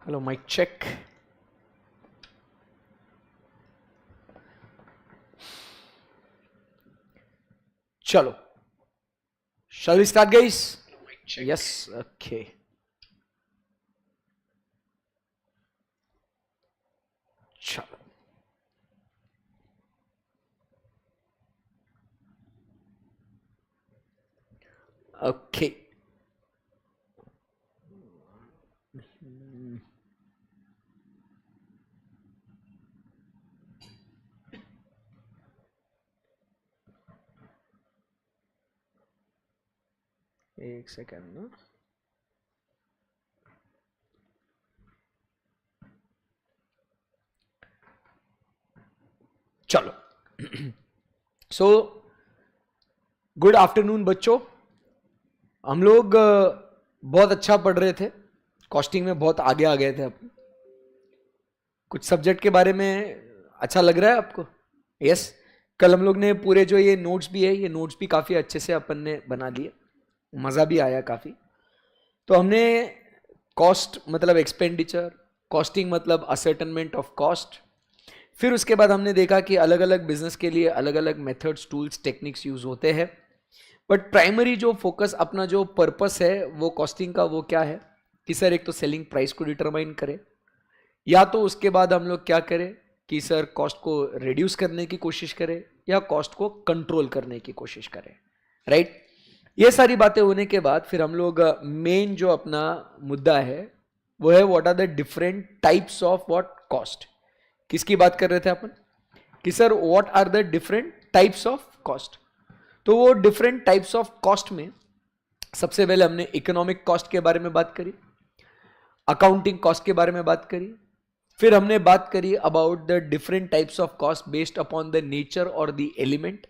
Hello mike check. चलो, shall we start guys? Yes, okay. चलो, okay. एक second ना। चलो, सो गुड आफ्टरनून बच्चों। हम लोग बहुत अच्छा पढ़ रहे थे, कॉस्टिंग में बहुत आगे आ गए थे। अपन कुछ सब्जेक्ट के बारे में अच्छा लग रहा है आपको? यस। कल हम लोग ने पूरे जो ये नोट्स भी है, ये नोट्स भी काफ़ी अच्छे से अपन ने बना लिए, मज़ा भी आया काफ़ी। तो हमने कॉस्ट मतलब एक्सपेंडिचर, कॉस्टिंग मतलब असर्टनमेंट ऑफ कॉस्ट, फिर उसके बाद हमने देखा कि अलग अलग बिजनेस के लिए अलग अलग मेथड्स, टूल्स, टेक्निक्स यूज होते हैं। बट प्राइमरी जो फोकस, अपना जो पर्पस है वो कॉस्टिंग का, वो क्या है कि सर एक तो सेलिंग प्राइस को डिटरमाइन करें, या तो उसके बाद हम लोग क्या करें कि सर कॉस्ट को रिड्यूस करने की कोशिश करें या कॉस्ट को कंट्रोल करने की कोशिश करें, राइट? ये सारी बातें होने के बाद फिर हम लोग मेन जो अपना मुद्दा है वो है what are the different types of what cost. किसकी बात कर रहे थे अपन कि sir what are the different types of cost. तो वो डिफरेंट टाइप्स ऑफ कॉस्ट में सबसे पहले हमने इकोनॉमिक कॉस्ट के बारे में बात करी, अकाउंटिंग कॉस्ट के बारे में बात करी, फिर हमने बात करी about the different types of cost based upon the nature और द एलिमेंट,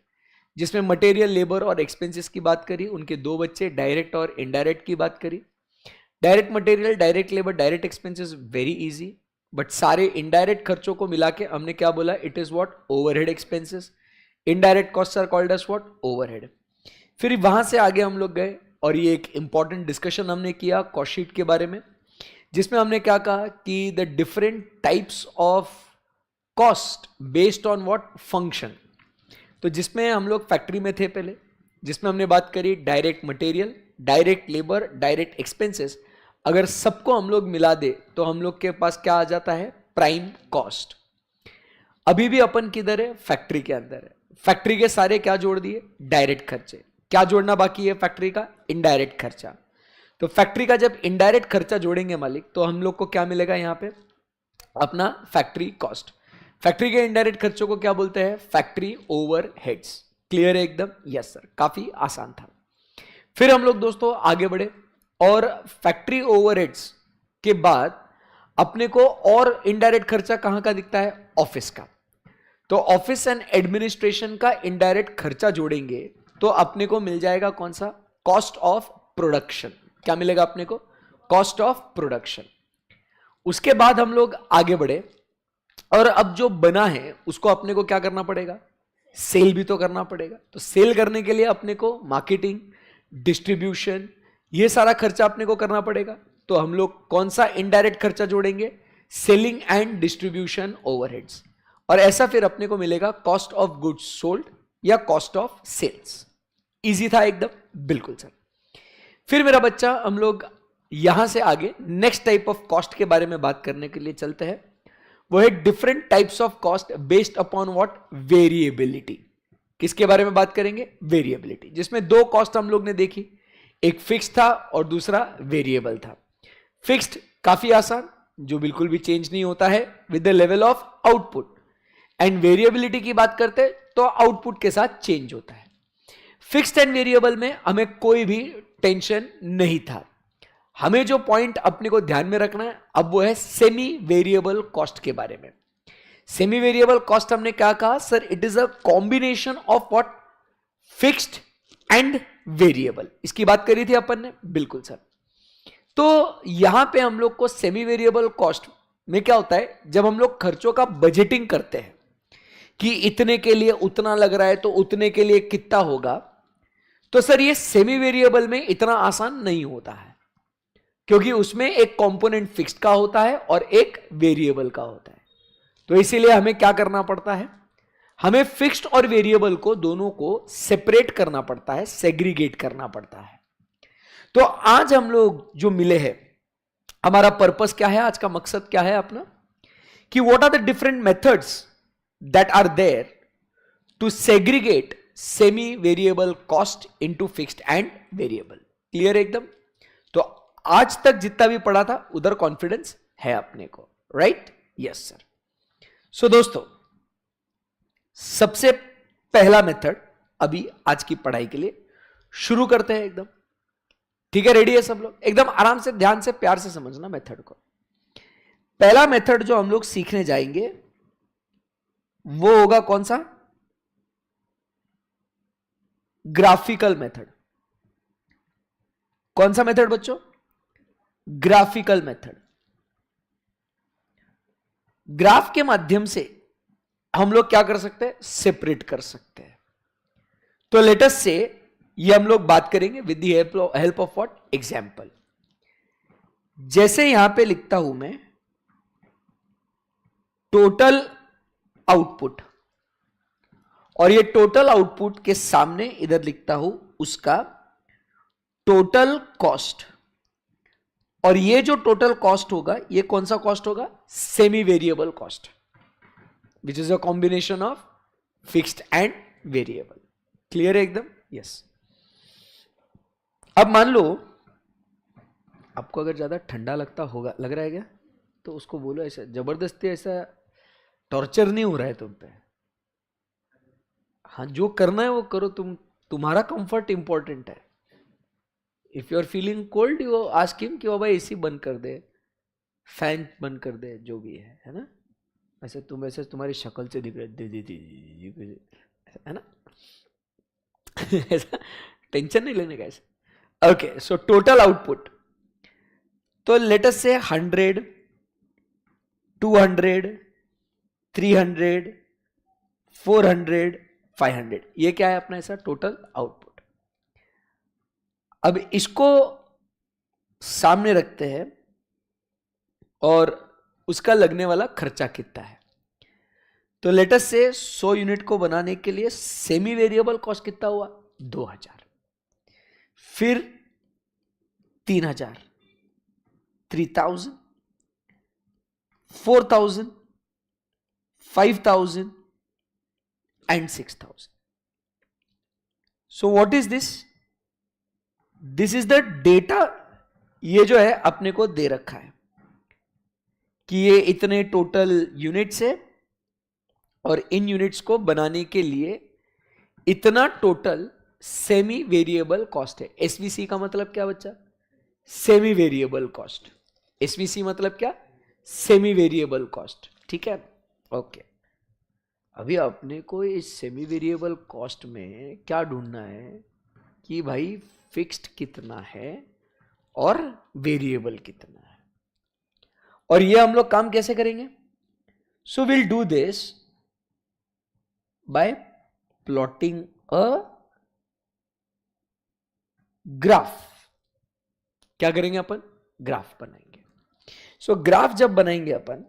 जिसमें मटेरियल, लेबर और एक्सपेंसेस की बात करी, उनके दो बच्चे डायरेक्ट और इनडायरेक्ट की बात करी। Direct material, direct labour, direct expenses very easy, but सारे इनडायरेक्ट खर्चों को मिला के हमने क्या बोला, it is what overhead expenses. Indirect cost are called as what overhead. फिर वहां से आगे हम लोग गए और ये एक इंपॉर्टेंट डिस्कशन हमने किया कॉस्ट शीट के बारे में, जिसमें हमने क्या कहा कि the different types of cost based on what function. तो जिसमें हम लोग फैक्ट्री में थे पहले, जिसमें हमने बात करी direct material, direct labour, direct expenses, अगर सबको हम लोग मिला दे तो हम लोग के पास क्या आ जाता है, प्राइम कॉस्ट। अभी भी अपन किधर है, फैक्ट्री के अंदर है। फैक्ट्री के सारे क्या जोड़ दिए, डायरेक्ट खर्चे। क्या जोड़ना बाकी है फैक्ट्री का, इनडायरेक्ट खर्चा। तो फैक्ट्री का जब इनडायरेक्ट खर्चा जोड़ेंगे मालिक, तो हम लोग को क्या मिलेगा यहाँ पे, अपना फैक्ट्री कॉस्ट। फैक्ट्री के इनडायरेक्ट खर्चों को क्या बोलते हैं, फैक्ट्री ओवरहेड्स। क्लियर है एकदम? यस सर, काफी आसान था। फिर हम लोग दोस्तों आगे बढ़े और फैक्ट्री ओवरहेड्स के बाद अपने को और इनडायरेक्ट खर्चा कहां का दिखता है, ऑफिस का। तो ऑफिस एंड एडमिनिस्ट्रेशन का इनडायरेक्ट खर्चा जोड़ेंगे तो अपने को मिल जाएगा कौन सा, कॉस्ट ऑफ प्रोडक्शन। क्या मिलेगा अपने को, कॉस्ट ऑफ प्रोडक्शन। उसके बाद हम लोग आगे बढ़े और अब जो बना है उसको अपने को क्या करना पड़ेगा, सेल भी तो करना पड़ेगा। तो सेल करने के लिए अपने को मार्केटिंग, डिस्ट्रीब्यूशन, ये सारा खर्चा अपने को करना पड़ेगा। तो हम लोग कौन सा इनडायरेक्ट खर्चा जोड़ेंगे, सेलिंग एंड डिस्ट्रीब्यूशन ओवरहेड्स। और ऐसा फिर अपने को मिलेगा कॉस्ट ऑफ गुड्स सोल्ड या कॉस्ट ऑफ सेल्स। इजी था एकदम, बिल्कुल सर। फिर मेरा बच्चा हम लोग यहां से आगे नेक्स्ट टाइप ऑफ कॉस्ट के बारे में बात करने के लिए चलते हैं। वो है different types of cost based upon what, variability. किसके बारे में बात करेंगे, वेरिएबिलिटी, जिसमें दो कॉस्ट हम लोग ने देखी, एक फिक्स था और दूसरा वेरिएबल था। फिक्स्ड काफी आसान, जो बिल्कुल भी चेंज नहीं होता है with the level of output, and variability की बात करते तो आउटपुट के साथ चेंज होता है। फिक्स्ड एंड वेरिएबल में हमें कोई भी टेंशन नहीं था। हमें जो पॉइंट अपने को ध्यान में रखना है अब वो है सेमी वेरिएबल कॉस्ट के बारे में। सेमी वेरिएबल कॉस्ट हमने क्या कहा sir, it is a combination of what, fixed and variable. इसकी बात करी थी अपन ने, बिल्कुल सर। तो यहां पे हम लोग को सेमी वेरिएबल कॉस्ट में क्या होता है, जब हम लोग खर्चों का बजटिंग करते हैं कि इतने के लिए उतना लग रहा है तो उतने के लिए कितना होगा, तो सर ये सेमी वेरिएबल में इतना आसान नहीं होता है। क्योंकि उसमें एक कंपोनेंट फिक्स्ड का होता है और एक वेरिएबल का होता है। तो इसीलिए हमें क्या करना पड़ता है, हमें फिक्स्ड और वेरिएबल को दोनों को सेपरेट करना पड़ता है, सेग्रीगेट करना पड़ता है। तो आज हम लोग जो मिले हैं, हमारा पर्पस क्या है, आज का मकसद क्या है अपना, कि what are the different methods that are there to segregate semi variable cost into fixed and variable. Clear एकदम। तो आज तक जितना भी पढ़ा था उधर कॉन्फिडेंस है अपने को, राइट? Yes sir. सो दोस्तों, सबसे पहला मेथड अभी आज की पढ़ाई के लिए शुरू करते हैं एकदम। ठीक है, रेडी है सब लोग? एकदम आराम से, ध्यान से, प्यार से समझना मेथड को। पहला मेथड जो हम लोग सीखने जाएंगे वो होगा कौन सा? Graphical method. कौन सा मेथड बच्चों? Graphical method. ग्राफ के माध्यम से हम लोग क्या कर सकते हैं? सेपरेट कर सकते हैं। तो लेट अस से ये हम लोग बात करेंगे with the help of what? Example. जैसे यहां पे लिखता हूं मैं टोटल आउटपुट, और ये टोटल आउटपुट के सामने इधर लिखता हूं उसका टोटल कॉस्ट। और ये जो टोटल कॉस्ट होगा, ये कौन सा कॉस्ट होगा? Semi variable cost, which is a combination of fixed and variable. Clear है एकदम? यस। अब मान लो आपको अगर ज्यादा ठंडा लगता होगा, लग रहा है क्या, तो उसको बोलो ऐसा जबरदस्ती, ऐसा टॉर्चर नहीं हो रहा है तुम पे। हाँ, जो करना है वो करो, तुम्हारा कंफर्ट इंपॉर्टेंट है। If you are feeling cold, you ask him कि बाबा एसी बंद कर दे, फैन बंद कर दे, जो भी है ना? ऐसे तुम्हारी शक्ल से दिख रहा है, दे है ना? ऐसा टेंशन नहीं लेने का ऐसा। ओके, सो टोटल आउटपुट, तो लेट अस से 100, 200, 300, 400, 500, ये क्या है अपना ऐसा टोटल आउटपुट। अब इसको सामने रखते हैं और उसका लगने वाला खर्चा कितना है। तो लेट अस से 100 यूनिट को बनाने के लिए सेमी वेरिएबल कॉस्ट कितना हुआ? 2000। फिर 3000, 3000, 4000, 5000 and 6000। So what is this? This is the data. ये जो है अपने को दे रखा है कि ये इतने टोटल यूनिट्स है और इन यूनिट्स को बनाने के लिए इतना टोटल सेमी वेरिएबल कॉस्ट है। एसवीसी का मतलब क्या बच्चा? Semi variable cost. एसवीसी मतलब क्या? Semi variable cost. ठीक है, ओके। अभी अपने को इस सेमी वेरिएबल कॉस्ट में क्या ढूंढना है कि भाई फिक्स्ड कितना है और वेरिएबल कितना है। और ये हम लोग काम कैसे करेंगे? So will do this by plotting a graph. क्या करेंगे अपन? ग्राफ बनाएंगे। सो ग्राफ जब बनाएंगे अपन,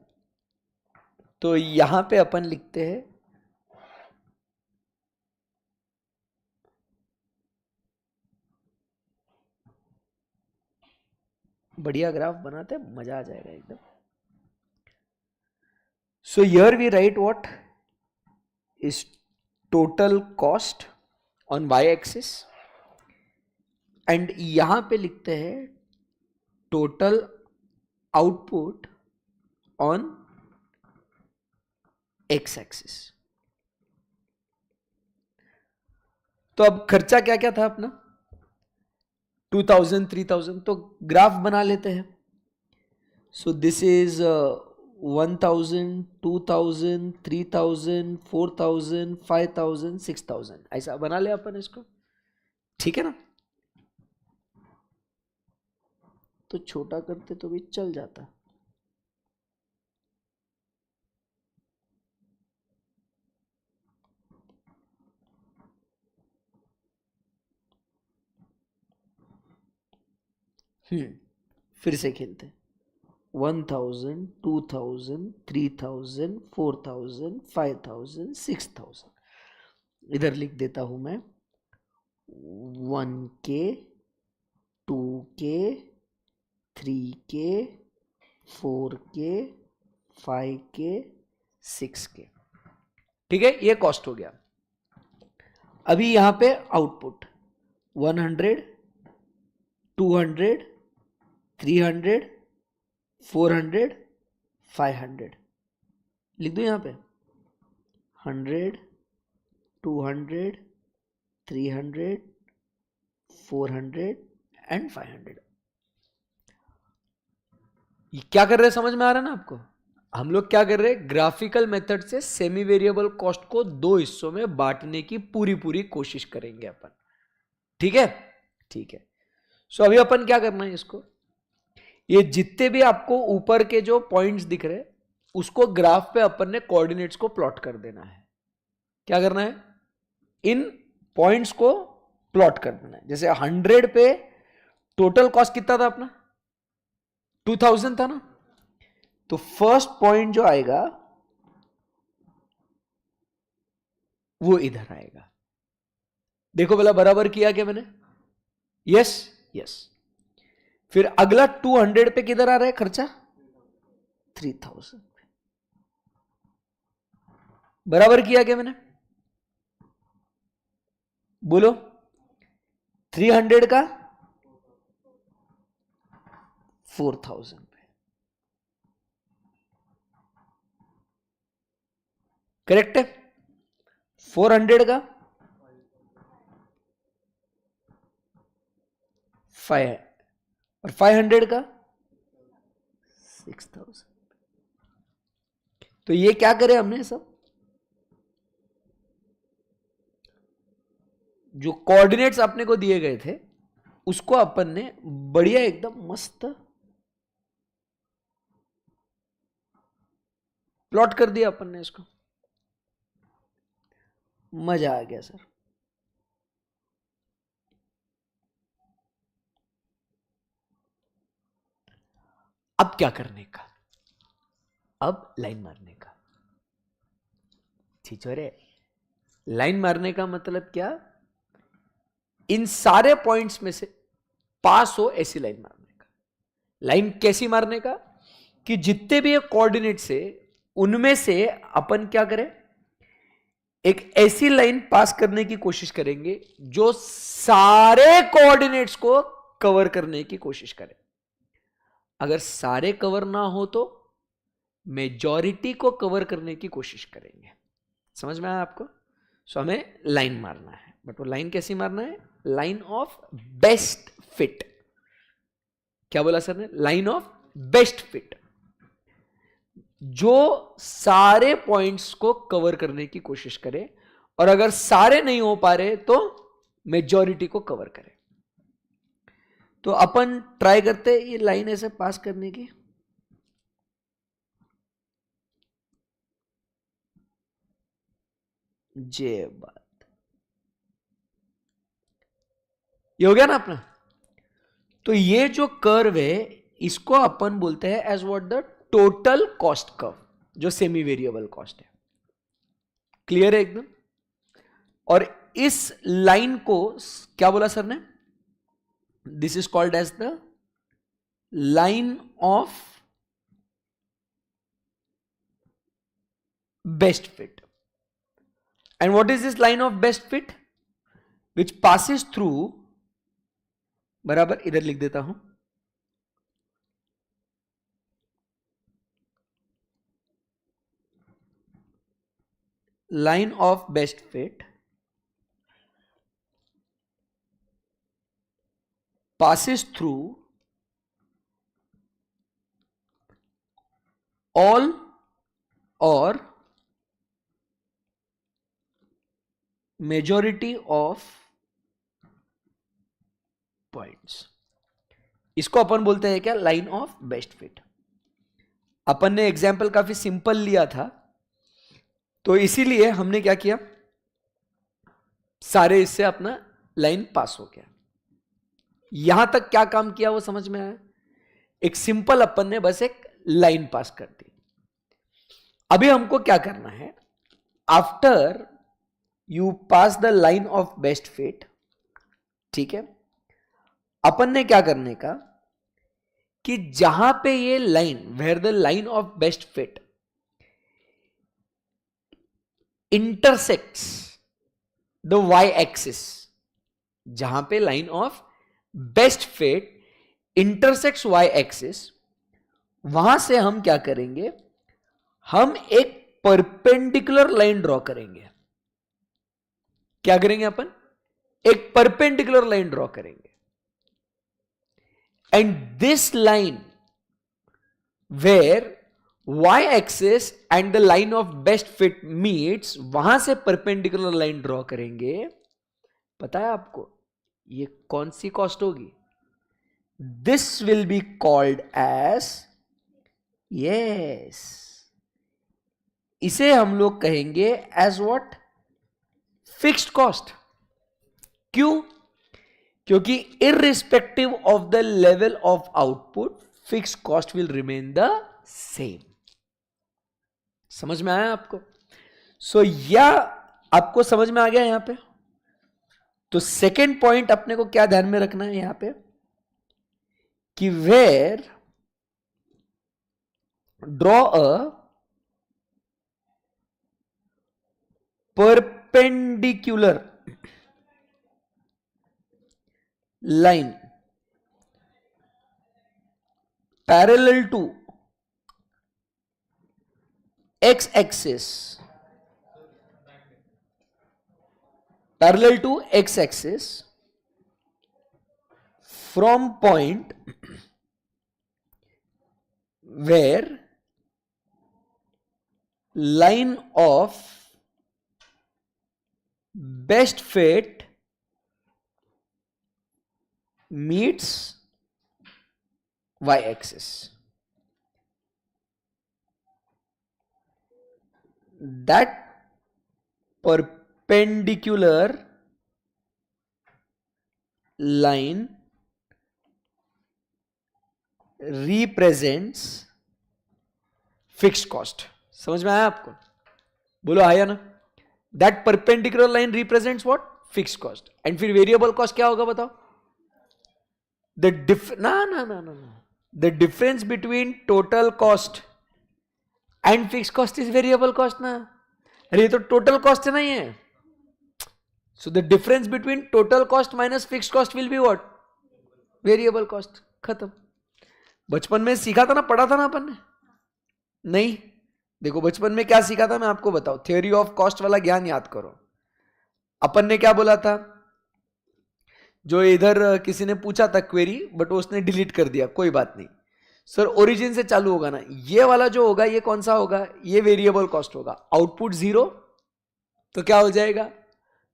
तो यहां पे अपन लिखते हैं बढ़िया ग्राफ बनाते हैं, मजा आ जाएगा एकदम। So here we write what is total cost on Y axis, and यहां पे लिखते हैं total output on X axis. तो अब खर्चा क्या क्या था अपना? 2000, 3000। तो ग्राफ बना लेते हैं। सो दिस इज 1000, 2000, 3000, 4000, 5000, 6000, ऐसा बना ले अपन इसको। ठीक है ना? तो छोटा करते तो भी चल जाता। फिर से खेलते हैं। 1000, 2000, 3000, 4000, 5000, 6000। इधर लिख देता हूं मैं 1K, 2K, 3K, 4K, 5K, 6K। ठीक है, ये कॉस्ट हो गया। अभी यहां पे आउटपुट 100, 200, 300, 400, 500 लिख दो यहां पे। 100, 200, 300, 400 एंड 500। ये क्या कर रहे हैं, समझ में आ रहा है ना आपको? हम लोग क्या कर रहे हैं, ग्राफिकल मेथड से सेमी वेरिएबल कॉस्ट को दो हिस्सों में बांटने की पूरी कोशिश करेंगे अपन। ठीक है, ठीक है। सो अभी अपन क्या करना है, इसको ये जितने भी आपको ऊपर के जो पॉइंट्स दिख रहे हैं उसको ग्राफ पे अपन ने कोऑर्डिनेट्स को प्लॉट कर देना है। क्या करना है, इन पॉइंट्स को प्लॉट कर देना है। जैसे 100 पे टोटल कॉस्ट कितना था अपना, 2000 था ना, तो फर्स्ट पॉइंट जो आएगा वो इधर आएगा। देखो भला बराबर किया क्या मैंने? Yes yes. फिर अगला 200 पे किधर आ रहा है खर्चा, 3000। बराबर किया क्या मैंने, बोलो? 300 का 4000 पे, करेक्ट है। 400 का 5 और 500 का 6000। तो ये क्या करे हमने, सब जो कोऑर्डिनेट्स अपने को दिए गए थे उसको अपन ने बढ़िया एकदम मस्त प्लॉट कर दिया अपन ने इसको। मजा आ गया सर। अब क्या करने का, अब लाइन मारने का। छिछोरे, लाइन मारने का मतलब क्या, इन सारे पॉइंट्स में से पास हो ऐसी लाइन मारने का। लाइन कैसी मारने का, कि जितने भी कोऑर्डिनेट्स है उनमें से अपन क्या करें, एक ऐसी लाइन पास करने की कोशिश करेंगे जो सारे कोऑर्डिनेट्स को कवर करने की कोशिश करे। अगर सारे कवर ना हो तो मेजॉरिटी को कवर करने की कोशिश करेंगे। समझ में आया आपको? सो हमें लाइन मारना है, बट वो लाइन कैसी मारना है, लाइन ऑफ बेस्ट फिट। क्या बोला सर ने, लाइन ऑफ बेस्ट फिट, जो सारे पॉइंट्स को कवर करने की कोशिश करे, और अगर सारे नहीं हो पा रहे तो मेजॉरिटी को कवर करे। तो अपन ट्राई करते ये लाइन ऐसे पास करने की। जय बात, ये हो गया ना अपना। तो ये जो कर्व है इसको अपन बोलते हैं as what, the total cost curve, जो सेमी वेरिएबल कॉस्ट है। क्लियर है एकदम? और इस लाइन को क्या बोला सर ने, this is called as the line of best fit. And what is this line of best fit, which passes through, बराबर इधर लिख देता हूं, line of best fit passes through all or majority of points। इसको अपन बोलते हैं क्या, लाइन ऑफ बेस्ट फिट। अपन ने एग्जाम्पल काफी सिंपल लिया था, तो इसीलिए हमने क्या किया, सारे इससे अपना लाइन पास हो गया। यहां तक क्या काम किया वो समझ में आया। एक सिंपल अपन ने बस एक लाइन पास कर दी। अभी हमको क्या करना है, after you pass the line of best fit, ठीक है, अपन ने क्या करने का कि जहां पे ये line, where the line of best fit intersects the Y axis, जहां पे line of best fit intersects Y axis, वहां से हम क्या करेंगे, हम एक परपेंडिकुलर लाइन ड्रॉ करेंगे। क्या करेंगे अपन, एक परपेंडिकुलर लाइन ड्रॉ करेंगे। And this line where y axis and the line of best fit meets, वहां से परपेंडिकुलर लाइन ड्रॉ करेंगे। पता है आपको ये कौन सी कॉस्ट होगी? This will be called as, yes, इसे हम लोग कहेंगे एज व्हाट, फिक्स्ड कॉस्ट। क्यों? क्योंकि irrespective of the level of output fixed cost will remain the same. समझ में आया आपको? सो या आपको समझ में आ गया यहां पे? तो सेकेंड पॉइंट अपने को क्या ध्यान में रखना है यहां पे कि where draw a perpendicular line parallel to x-axis, parallel to x-axis from point where line of best fit meets Y axis. That perpendicular line represents fixed cost. समझ में आया आपको? बोलो आया ना? That perpendicular line represents what? Fixed cost. And फिर variable cost क्या होगा बताओ? The The difference between total cost and fixed cost is variable cost ना। अरे ये तो total cost नहीं है। So the difference between total cost minus fixed cost will be what? Variable cost। खत्म। बचपन में सीखा था ना, पढ़ा था ना अपन ने? नहीं। देखो बचपन में क्या सीखा था मैं आपको बताऊं, थ्योरी ऑफ कॉस्ट वाला ज्ञान याद करो। अपन ने क्या बोला था, जो इधर किसी ने पूछा था क्वेरी बट उसने डिलीट कर दिया, कोई बात नहीं सर, ओरिजिन से चालू होगा ना। ये वाला जो होगा ये कौन सा होगा? ये वेरिएबल कॉस्ट होगा। आउटपुट जीरो तो क्या हो जाएगा?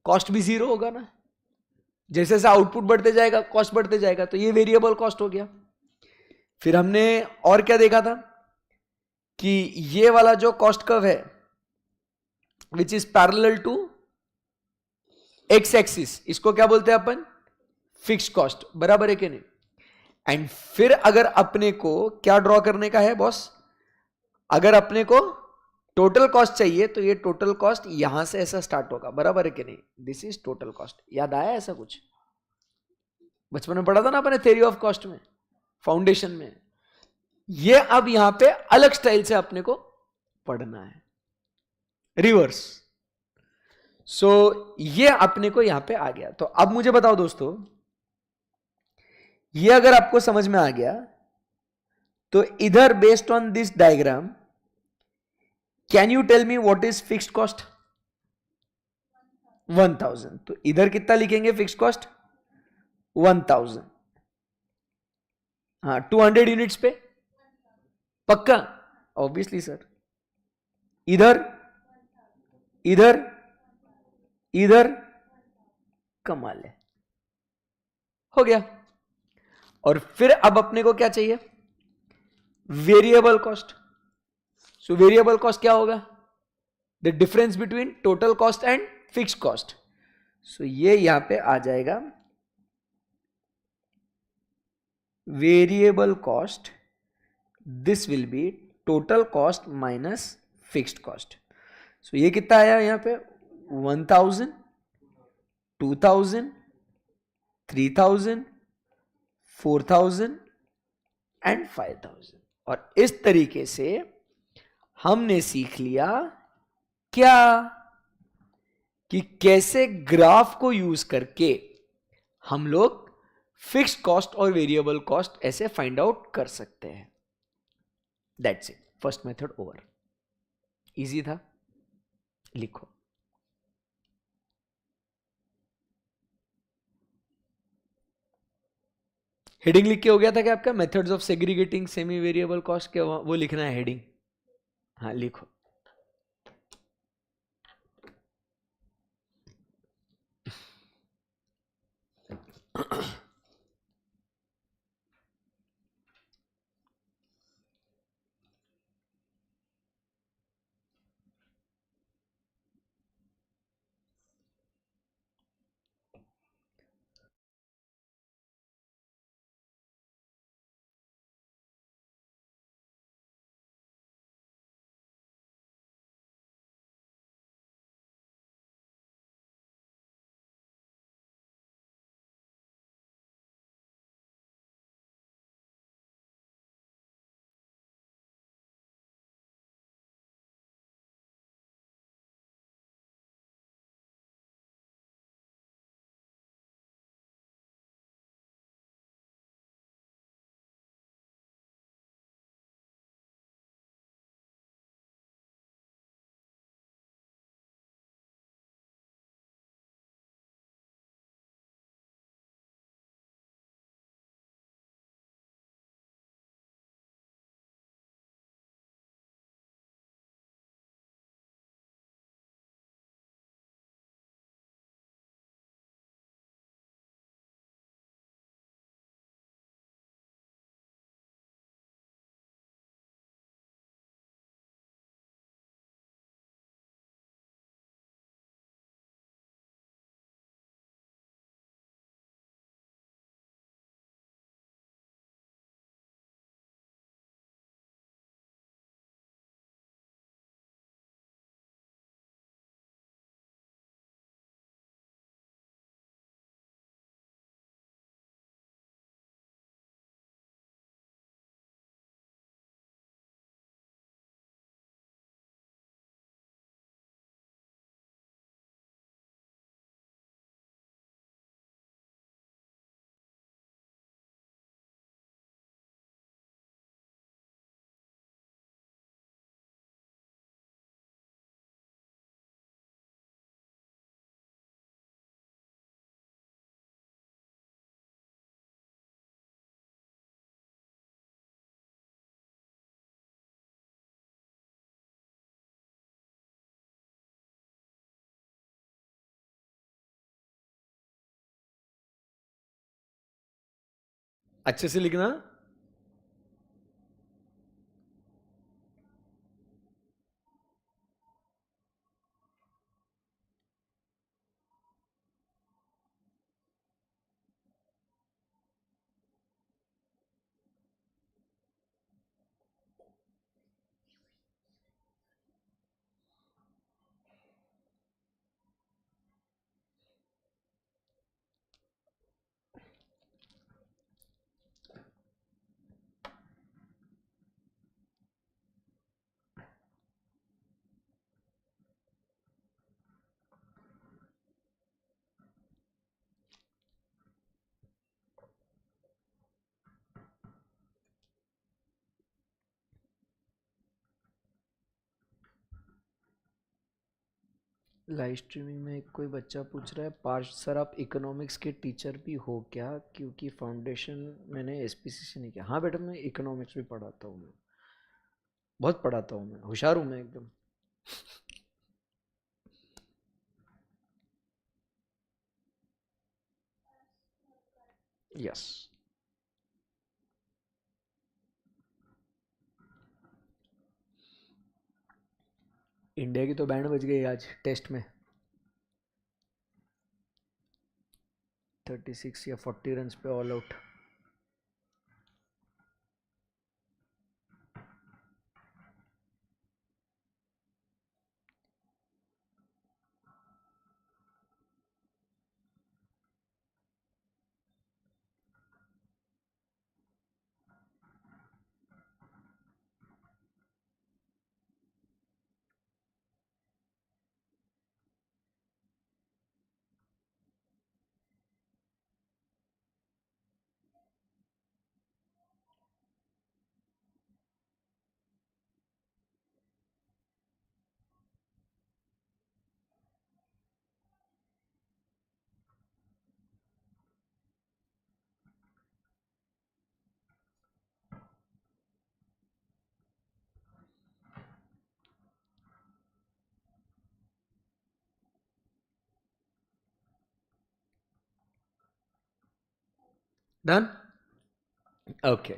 कॉस्ट भी जीरो होगा ना। जैसे जैसे आउटपुट बढ़ते जाएगा कॉस्ट बढ़ते जाएगा, तो ये वेरिएबल कॉस्ट हो गया। फिर हमने और क्या देखा था कि ये वाला जो कॉस्ट कर्व है which is parallel to X axis, इसको क्या बोलते हैं अपन? Fixed cost. बराबर है कि नहीं? एंड फिर अगर अपने को क्या ड्रॉ करने का है बॉस? अगर अपने को टोटल कॉस्ट चाहिए तो ये टोटल कॉस्ट यहां से ऐसा स्टार्ट होगा। बराबर है कि नहीं? This is total cost. याद आया ऐसा कुछ? बचपन में पढ़ा था ना अपने थ्योरी ऑफ कॉस्ट में, फाउंडेशन में। ये अब यहां पे अलग स्टाइल से अपने को पढ़ना है, रिवर्स। सो ये अपने को यहां पे आ गया। तो अब मुझे बताओ दोस्तों, ये अगर आपको समझ में आ गया तो इधर based on this diagram can you tell me what is fixed cost? 1000। तो इधर कितना लिखेंगे फिक्स्ड कॉस्ट? 1000। हाँ, 200 यूनिट्स पे पक्का? Obviously sir. इधर इधर इधर कमाल है, हो गया। और फिर अब अपने को क्या चाहिए? Variable cost. So variable cost क्या होगा? The difference between total cost and fixed cost. So ये यहां पे आ जाएगा variable cost, this will be total cost minus fixed cost. So ये कितना आया यहाँ पे 1000, 2000, 3000, 4000 एंड 5000। और इस तरीके से हमने सीख लिया क्या कि कैसे ग्राफ को यूज करके हम लोग फिक्स्ड कॉस्ट और वेरिएबल कॉस्ट ऐसे फाइंड आउट कर सकते हैं। That's it, first method over. Easy था, लिखो। हेडिंग लिख के हो गया था क्या आपका? Methods of segregating semi variable cost के वो लिखना है हेडिंग। हाँ लिखो। अच्छे से लिखना। लाइव स्ट्रीमिंग में कोई बच्चा पूछ रहा है पार्श सर आप इकोनॉमिक्स के टीचर भी हो क्या, क्योंकि फाउंडेशन मैंने एसपीसी से नहीं किया। हाँ बेटा, मैं इकोनॉमिक्स भी पढ़ाता हूँ, मैं बहुत पढ़ाता हूँ, मैं होशियार हूँ मैं एकदम। यस। इंडिया की तो बैंड बज गई आज टेस्ट में, 36 या 40 रन पे ऑल आउट। Done, okay.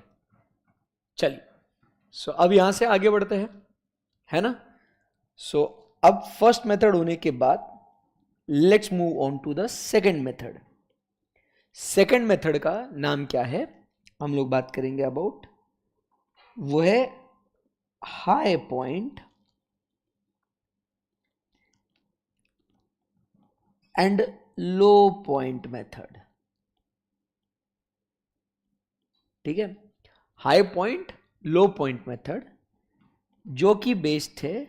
चलिए, सो अब यहां से आगे बढ़ते हैं, है ना। सो अब फर्स्ट मेथड होने के बाद let's move on to the second method. Second method का नाम क्या है, हम लोग बात करेंगे अबाउट, वो है high point and low point method. ठीक है, हाई पॉइंट लो पॉइंट मेथड, जो कि बेस्ड है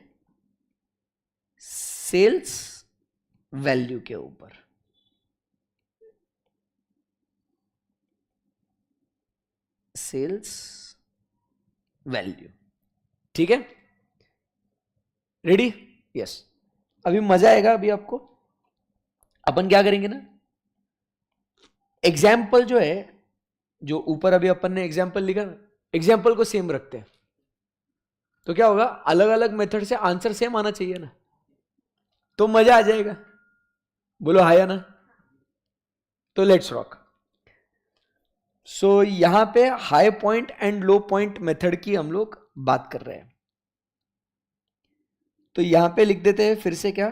सेल्स वैल्यू के ऊपर। सेल्स वैल्यू, ठीक है, रेडी, यस। अभी मजा आएगा, अभी आपको अपन क्या करेंगे ना, एग्जाम्पल जो है, जो ऊपर अभी अपन ने एग्जाम्पल लिखा, एग्जाम्पल को सेम रखते हैं, तो क्या होगा, अलग अलग मेथड से आंसर सेम आना चाहिए ना, तो मजा आ जाएगा। बोलो हाया ना, तो लेट्स रॉक। सो यहां पे high point and low point method की हम लोग बात कर रहे हैं, तो यहां पे लिख देते हैं फिर से क्या,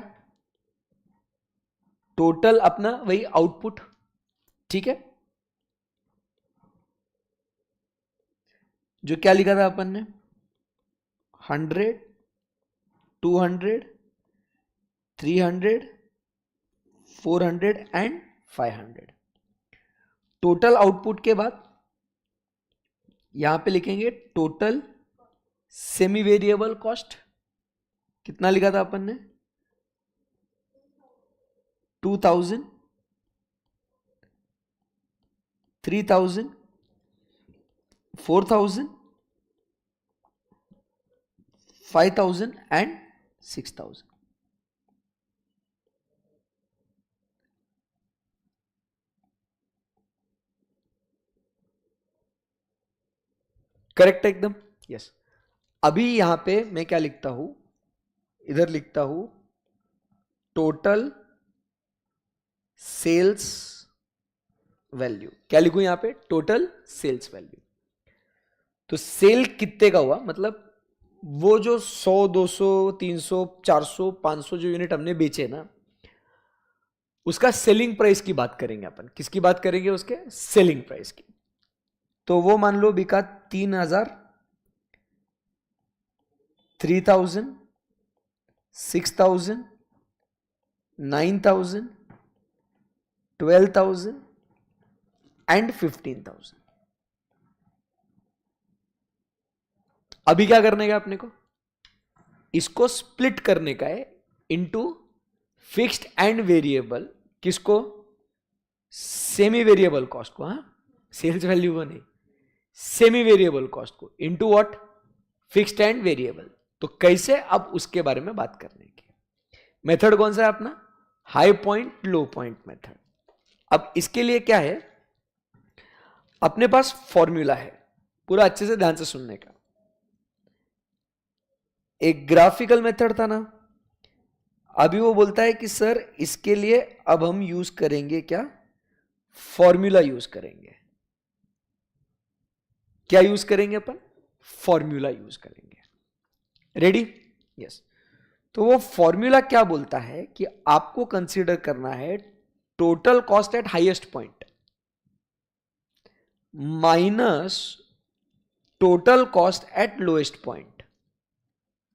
टोटल अपना वही आउटपुट, ठीक है, जो क्या लिखा था अपन ने, 100, 200, 300, 400 एंड 500। टोटल आउटपुट के बाद यहां पे लिखेंगे टोटल सेमी वेरिएबल कॉस्ट। कितना लिखा था अपन ने, 2000, 3000, 4000, 5000 एंड 6000। करेक्ट है एकदम, यस। अभी यहां पे मैं क्या लिखता हूं, इधर लिखता हूं टोटल सेल्स वैल्यू। क्या लिखूं यहां पे, टोटल सेल्स वैल्यू। तो सेल कितने का हुआ, मतलब वो जो 100, 200, 300, 400, 500 जो यूनिट हमने बेचे ना, उसका सेलिंग प्राइस की बात करेंगे अपन। किसकी बात करेंगे, उसके सेलिंग प्राइस की। तो वो मान लो बिका 3000, 3000, 6000, 9000, 12,000 एंड 15,000। अभी क्या करने का अपने को, इसको स्प्लिट करने का है इनटू फिक्स्ड एंड वेरिएबल। किसको, सेमी वेरिएबल कॉस्ट को, हाँ, सेल्स वैल्यू को नहीं, सेमी वेरिएबल कॉस्ट को into what, fixed and variable. तो कैसे, अब उसके बारे में बात करने की। मेथड कौन सा है अपना, हाई पॉइंट लो पॉइंट मेथड। अब इसके लिए क्या है, अपने पास फॉर्मूला है, पूरा अच्छे से ध्यान से सुनने का। एक ग्राफिकल मेथड था ना, अभी वो बोलता है कि सर इसके लिए अब हम यूज करेंगे क्या, फॉर्मूला यूज करेंगे। क्या यूज करेंगे अपन, फॉर्मूला यूज करेंगे। Ready, yes. तो वो फॉर्मूला क्या बोलता है कि आपको कंसीडर करना है total cost at highest point minus total cost at lowest point.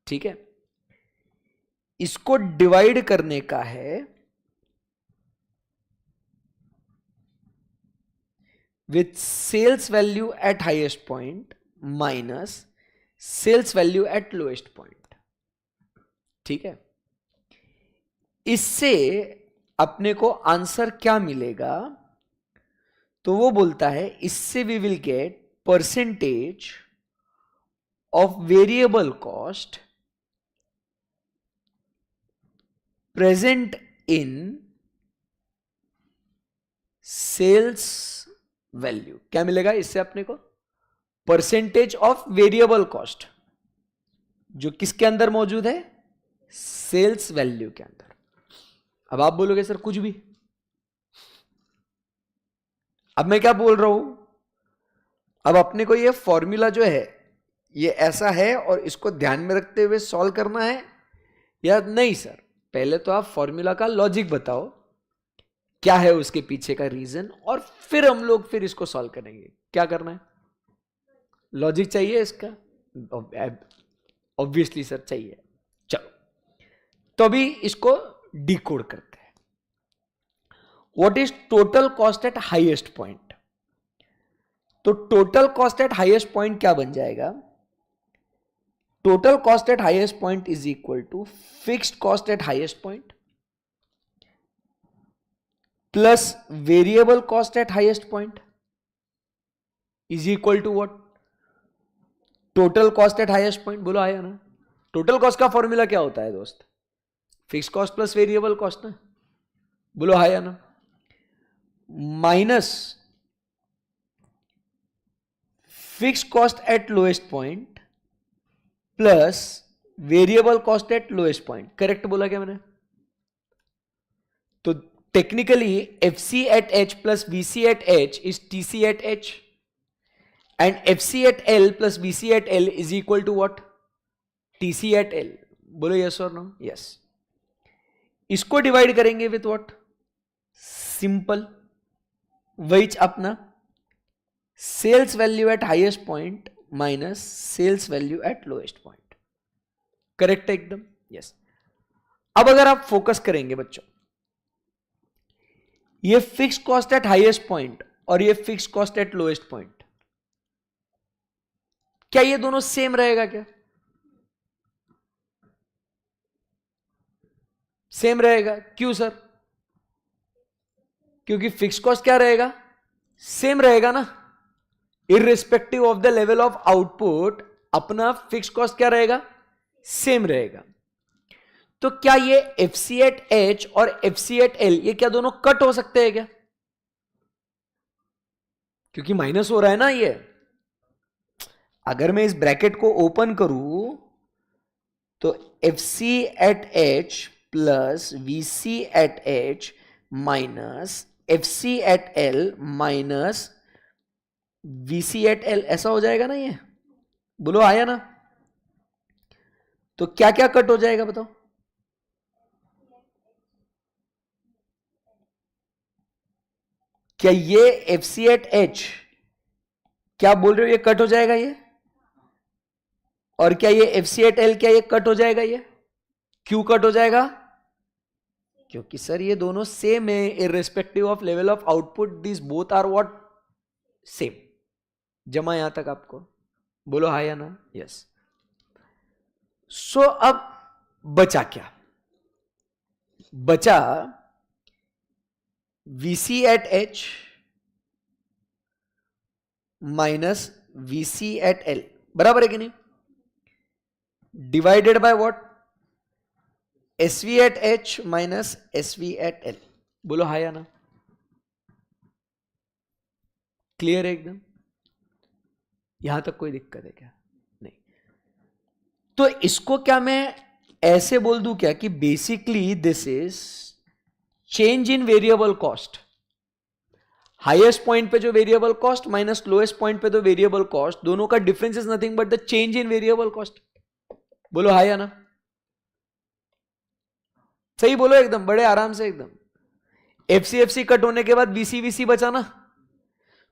ठीक है, इसको डिवाइड करने का है with sales value at highest point minus sales value at lowest point. ठीक है, इससे अपने को आंसर क्या मिलेगा, तो वो बोलता है इससे we will get percentage of variable cost present in sales value. क्या मिलेगा इससे अपने को, परसेंटेज ऑफ वेरिएबल कॉस्ट, जो किसके अंदर मौजूद है, सेल्स वैल्यू के अंदर। अब आप बोलोगे सर कुछ भी, अब मैं क्या बोल रहा हूं, अब अपने को ये फॉर्मूला जो है ये ऐसा है और इसको ध्यान में रखते हुए सॉल्व करना है या नहीं सर? पहले तो आप फॉर्मूला का लॉजिक बताओ, क्या है उसके पीछे का रीजन, और फिर हम लोग फिर इसको सॉल्व करेंगे। क्या करना है? लॉजिक चाहिए इसका? ऑब्वियसली सर चाहिए। चलो तो अभी इसको डिकोड करते हैं। What is total cost at highest point? तो total cost at highest point क्या बन जाएगा? Total cost at highest point is equal to fixed cost at highest point plus variable cost at highest point is equal to what? Total cost at highest point. बोलो आया ना? Total cost का formula क्या होता है दोस्त? Fix cost plus variable cost ना। बोलो आया ना? Minus fix cost at lowest point plus variable cost at lowest point. Correct बोला क्या मैंने? तो technically FC at H plus VC at H is TC at H and FC at L plus BC at L is equal to what? TC at L. बोलो yes or no? Yes. इसको divide करेंगे with what? Simple वही अपना sales value at highest point minus sales value at lowest point. Correct है एकदम? Yes. अब अगर आप फोकस करेंगे बच्चों, ये fix cost at highest point और ये fix cost at lowest point, क्या ये दोनों सेम रहेगा? क्या सेम रहेगा? क्यों सर? क्योंकि फिक्स कॉस्ट क्या रहेगा? सेम रहेगा ना। Irrespective of the level of output अपना फिक्स कॉस्ट क्या रहेगा? सेम रहेगा। तो क्या ये एफसी एट एच और एफसी एट एल ये क्या दोनों कट हो सकते हैं क्या? क्योंकि माइनस हो रहा है ना ये। अगर मैं इस ब्रैकेट को ओपन करूं तो FC at H plus VC at H minus FC at L minus VC at L ऐसा हो जाएगा ना ये। बोलो आया ना? तो क्या क्या कट हो जाएगा बताओ? क्या ये FC एट H क्या बोल रहे हो ये कट हो जाएगा ये? और क्या ये FC एट L क्या ये कट हो जाएगा ये? क्यों कट हो जाएगा? क्योंकि सर ये दोनों सेम है irrespective of level of output, this both are what? Same. जमा यहां तक आपको? बोलो हाँ या ना? यस। सो अब बचा क्या? बचा VC at H minus VC at L, बराबर है कि नहीं? Divided by what? SV at H minus SV at L। बोलो हाँ या ना? क्लियर है एकदम? यहां तक कोई दिक्कत है क्या? नहीं। तो इसको क्या मैं ऐसे बोल दूं क्या कि basically this is change in variable cost. Highest point पे जो variable cost minus lowest point पे जो वेरिएबल कॉस्ट, दोनों का difference is nothing but the change in variable cost. बोलो हाँ या ना? सही बोलो एकदम, बड़े आराम से एकदम। एफसी कट होने के बाद VC बचा ना,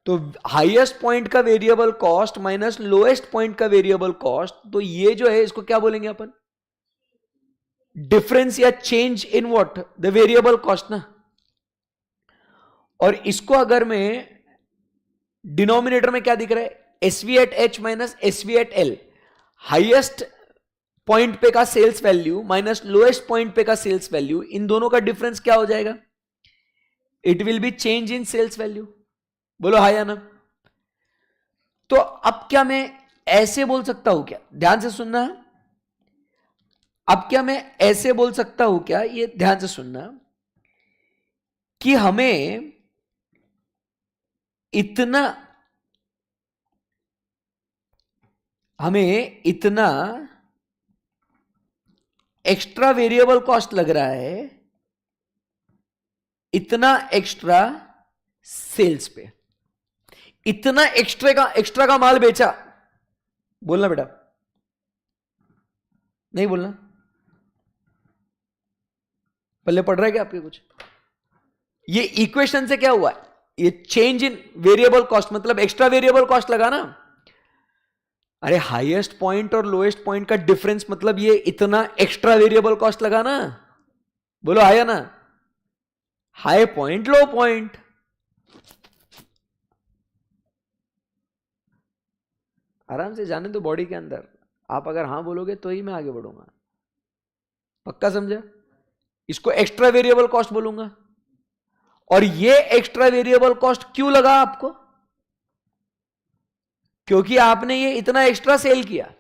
तो हाईएस्ट पॉइंट का variable cost minus lowest point का वेरिएबल कॉस्ट, तो ये जो है इसको क्या बोलेंगे अपन? डिफरेंस या change in what? The variable cost ना। और इसको अगर मैं डिनोमिनेटर में क्या दिख रहा है? SV at H minus SV at L, highest point पे का sales value minus lowest point पे का सेल्स वैल्यू, इन दोनों का डिफरेंस क्या हो जाएगा? It will be change in sales value. बोलो हाँ या ना? तो अब क्या मैं ऐसे बोल सकता हूं क्या? ध्यान से सुनना। अब क्या मैं ऐसे बोल सकता हूं क्या? ये ध्यान से सुनना कि हमें इतना एक्स्ट्रा वेरिएबल कॉस्ट लग रहा है, इतना एक्स्ट्रा सेल्स पे, इतना एक्स्ट्रा का माल बेचा, बोलना बेटा, नहीं बोलना, पहले पढ़ रहा है क्या आपके कुछ? ये इक्वेशन से क्या हुआ? ये चेंज इन वेरिएबल कॉस्ट, मतलब एक्स्ट्रा वेरिएबल कॉस्ट लगा ना। अरे हाईएस्ट पॉइंट और लोएस्ट पॉइंट का डिफरेंस, मतलब ये इतना एक्स्ट्रा वेरिएबल कॉस्ट लगा ना। बोलो आया ना? हाई पॉइंट लो पॉइंट, आराम से जाने दो बॉडी के अंदर। आप अगर हां बोलोगे तो ही मैं आगे बढ़ूंगा, पक्का समझा? इसको एक्स्ट्रा वेरिएबल कॉस्ट बोलूंगा। और ये एक्स्ट्रा वेरिएबल कॉस्ट क्यों लगा आपको? क्योंकि आपने ये इतना एक्स्ट्रा सेल किया।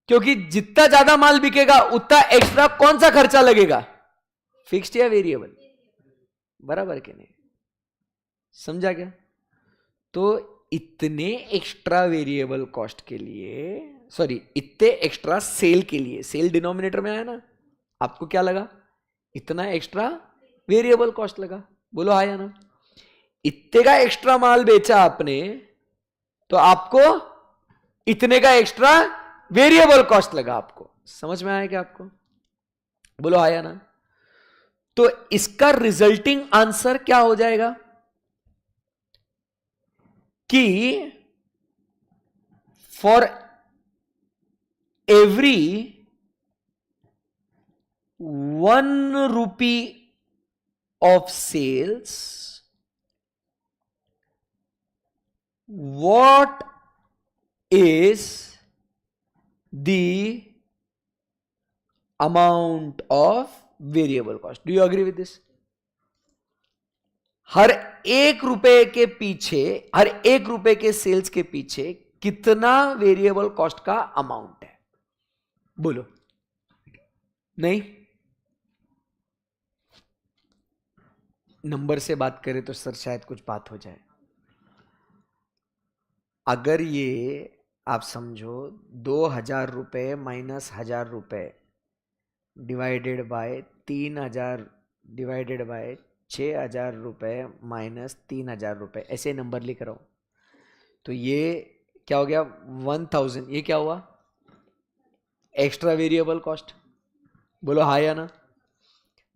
क्योंकि जितना ज्यादा माल बिकेगा उतना एक्स्ट्रा कौन सा खर्चा लगेगा? फिक्स्ड या वेरिएबल? बराबर के नहीं? समझा क्या? तो इतने एक्स्ट्रा वेरिएबल कॉस्ट के लिए, सॉरी इतने एक्स्ट्रा सेल के लिए, सेल डिनोमिनेटर में आया ना, आपको क्या लगा? इतना एक्स्ट्रा वेरिएबल कॉस्ट लगा। बोलो आया ना? इतने का एक्स्ट्रा माल बेचा आपने तो आपको इतने का एक्स्ट्रा वेरिएबल कॉस्ट लगा। आपको समझ में आया क्या आपको? बोलो आया ना? तो इसका रिजल्टिंग आंसर क्या हो जाएगा कि for every 1 rupee of sales, what is the amount of variable cost? Do you agree with this? हर 1 रुपए के पीछे, हर 1 रुपए के सेल्स के पीछे कितना वेरिएबल कॉस्ट का अमाउंट है? बोलो। नहीं? नंबर से बात करें तो सर शायद कुछ बात हो जाए। अगर ये आप समझो 2000 रुपए माइनस 1000 रुपए डिवाइडेड बाय 3000 डिवाइडेड बाय 6000 रुपए माइनस 3000 रुपए, ऐसे नंबर लिख रहा हूं, तो ये क्या हो गया? 1000। ये क्या हुआ? Extra variable cost. बोलो हाँ या ना?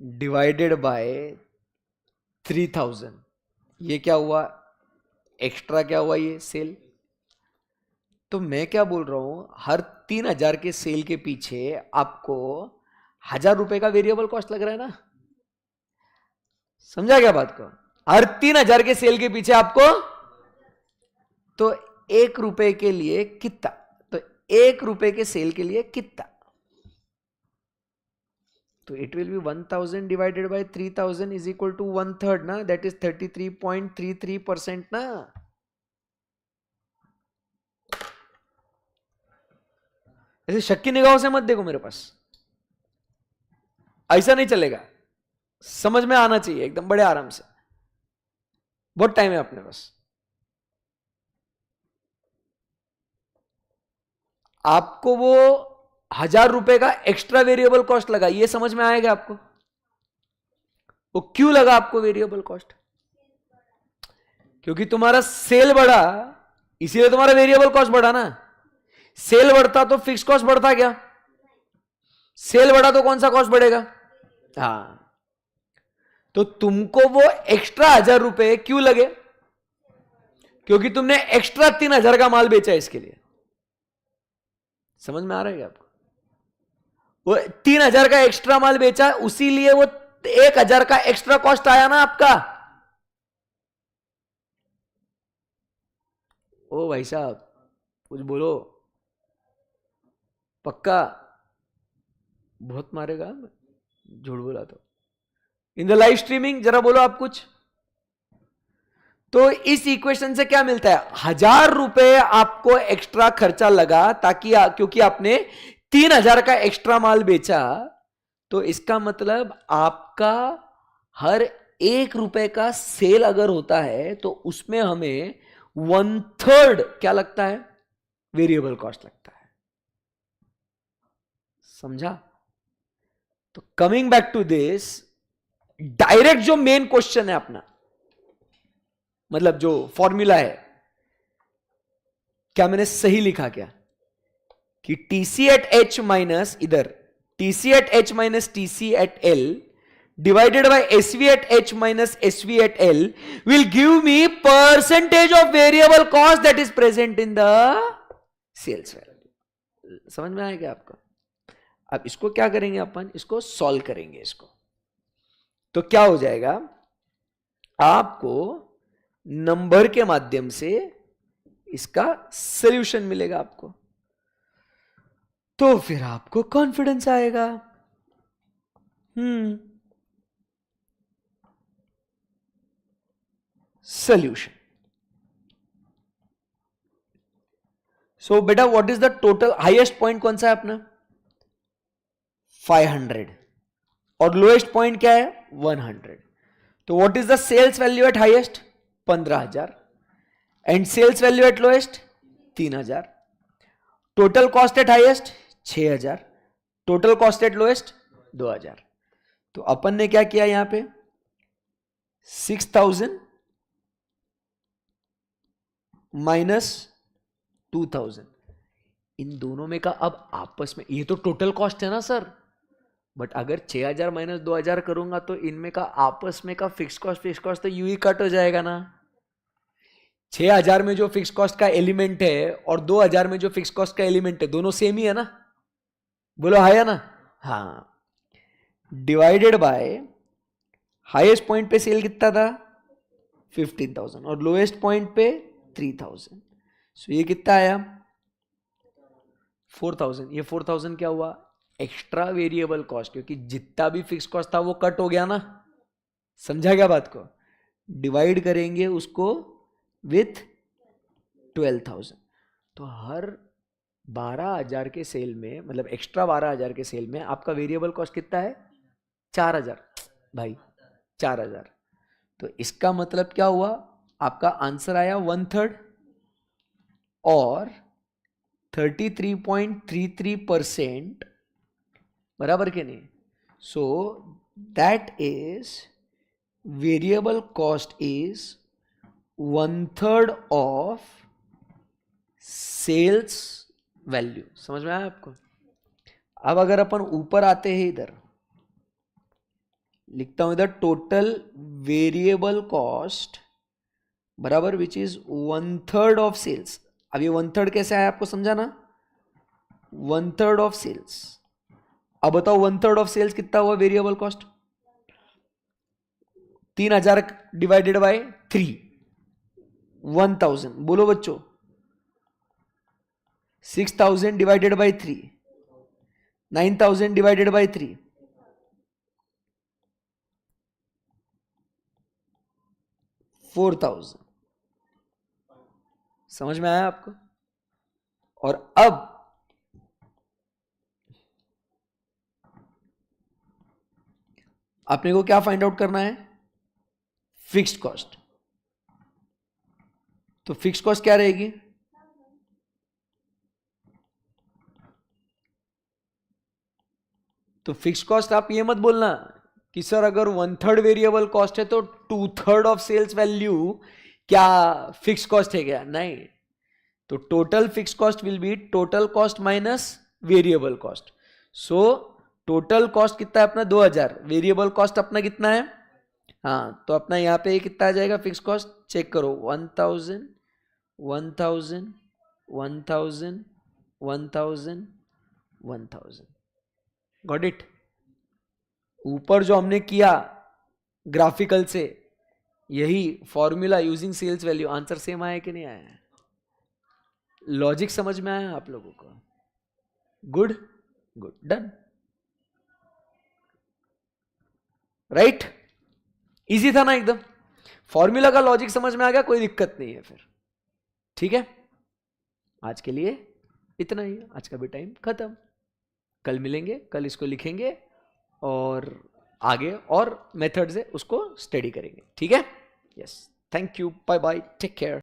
डिवाइडेड बाय 3000, ये क्या हुआ? एक्स्ट्रा क्या हुआ? ये सेल। तो मैं क्या बोल रहा हूं, हर 3000 के सेल के पीछे आपको 1000 रुपए का वेरिएबल कॉस्ट लग रहा है ना? समझा क्या बात को? हर 3000 के सेल के पीछे आपको, तो 1 रुपए के लिए कितना? तो 1 रुपए के सेल के लिए कितना? तो it will be 1000 divided by 3000 is equal to 1/3 ना, दैट इज 33.33% ना। ऐसे शक की निगाहों से मत देखो मेरे पास, ऐसा नहीं चलेगा। समझ में आना चाहिए एकदम बड़े आराम से। बहुत टाइम है अपने पास। आपको वो 1000 रुपए का एक्स्ट्रा वेरिएबल कॉस्ट लगा, ये समझ में आएगा आपको? वो क्यों लगा आपको वेरिएबल कॉस्ट? क्योंकि तुम्हारा सेल बढ़ा, इसीलिए तुम्हारा वेरिएबल कॉस्ट बढ़ा ना। सेल बढ़ता तो फिक्स कॉस्ट बढ़ता क्या? सेल बढ़ा तो कौन सा कॉस्ट बढ़ेगा? हाँ, तो तुमको वो एक्स्ट्रा 1000 रुपए क्यों लगे? क्योंकि तुमने एक्स्ट्रा 3000 का माल बेचा इसके लिए। समझ में आ रहा है क्या आपको? वो 3000 का एक्स्ट्रा माल बेचा, उसी लिए वो 1000 का एक्स्ट्रा कॉस्ट आया ना आपका। ओ भाई साहब कुछ बोलो, पक्का बहुत मारेगा झूठ बोला तो। इन द लाइव स्ट्रीमिंग जरा बोलो आप कुछ। तो इस इक्वेशन से क्या मिलता है? 1000 रुपए आपको एक्स्ट्रा खर्चा लगा ताकि क्योंकि आपने 3000 का एक्स्ट्रा माल बेचा, तो इसका मतलब आपका हर 1 रुपए का सेल अगर होता है तो उसमें हमें 1/3 क्या लगता है? वेरिएबल कॉस्ट लगता है। समझा? तो coming back to this, direct जो मेन क्वेश्चन है अपना, मतलब जो फॉर्मूला है, क्या मैंने सही लिखा क्या कि टीसी एट एच माइनस इधर TC at H minus TC at L divided by SV at H minus SV at L will give me percentage of variable cost that is present in the sales value. समझ में आएगा आपको? अब इसको क्या करेंगे अपन, इसको सॉल्व करेंगे इसको, तो क्या हो जाएगा, आपको नंबर के माध्यम से इसका सॉल्यूशन मिलेगा आपको, तो फिर आपको कॉन्फिडेंस आएगा। solution. So बेटा what is the total highest point कौन सा है अपना 500 और lowest point क्या है 100, तो what is the sales value at highest 15,000 and sales value at lowest 3,000, total cost at highest 6,000, total cost at lowest 2,000, तो अपन ने क्या किया यहां पे 6,000 माइनस 2,000, इन दोनों में का अब आपस में, ये तो टोटल कॉस्ट है ना सर, बट अगर 6,000 माइनस 2,000 करूंगा तो इनमें का आपस में का फिक्स कॉस्ट तो यू ही कट हो जाएगा ना। 6,000 में जो फिक्स कॉस्ट का एलिमेंट है और 2,000 में जो फिक्स कॉस्ट का एलिमेंट है दोनों सेम ही है ना, बोलो है ना? हाँ, डिवाइडेड बाय हाईएस्ट पॉइंट पे सेल कितना था 15,000 और लोएस्ट पॉइंट पे 3,000, सो ये कितना आया 4,000। ये 4,000 क्या हुआ एक्स्ट्रा वेरिएबल कॉस्ट, क्योंकि जितना भी फिक्स कॉस्ट था वो कट हो गया ना, समझा क्या बात को? डिवाइड करेंगे उसको विथ 12,000, तो हर 12,000 के सेल में, मतलब एक्स्ट्रा 12,000 के सेल में आपका वेरिएबल कॉस्ट कितना है 4,000 भाई 4,000, तो इसका मतलब क्या हुआ, आपका आंसर आया 1/3 और 33.33%, बराबर के नहीं? So that is variable cost is 1/3 of sales value. समझ में आया आपको? अब अगर अपन ऊपर आते हैं, इधर लिखता हूं, इधर टोटल वेरिएबल कॉस्ट बराबर विच इज 1/3 ऑफ सेल्स। अब ये 1/3 कैसे आया आपको समझा ना, 1/3 ऑफ सेल्स। अब बताओ 1/3 ऑफ सेल्स कितना हुआ वेरिएबल कॉस्ट, 3,000 डिवाइडेड बाय 3 1,000, बोलो बच्चों 6,000 डिवाइडेड बाय 3 9,000 डिवाइडेड बाय 3 4,000। समझ में आया आपको? और अब आपने को क्या फाइंड आउट करना है, फिक्स्ड कॉस्ट। तो फिक्स्ड कॉस्ट क्या रहेगी, तो फिक्स्ड कॉस्ट आप ये मत बोलना कि सर अगर 1/3 वेरिएबल कॉस्ट है तो 2/3 ऑफ सेल्स वैल्यू क्या फिक्स कॉस्ट है क्या? नहीं, तो total fix cost will be total cost minus variable cost. So total cost कितना है अपना 2,000, वेरिएबल कॉस्ट अपना कितना है, हाँ, तो अपना यहां पे कितना आ जाएगा फिक्स कॉस्ट, चेक करो 1,000 1,000 1,000 1,000 1,000। Got it? ऊपर जो हमने किया ग्राफिकल से, यही formula using sales value, answer same आया कि नहीं आया? लॉजिक समझ में आया आप लोगों को? Good good, done, right? Easy था ना एकदम? फॉर्मूला का लॉजिक समझ में आ गया, कोई दिक्कत नहीं है फिर। ठीक है, आज के लिए इतना ही, आज का भी टाइम खत्म। कल मिलेंगे, कल इसको लिखेंगे और आगे और मेथड्स है उसको स्टडी करेंगे। ठीक है? Yes, thank you, bye bye, take care.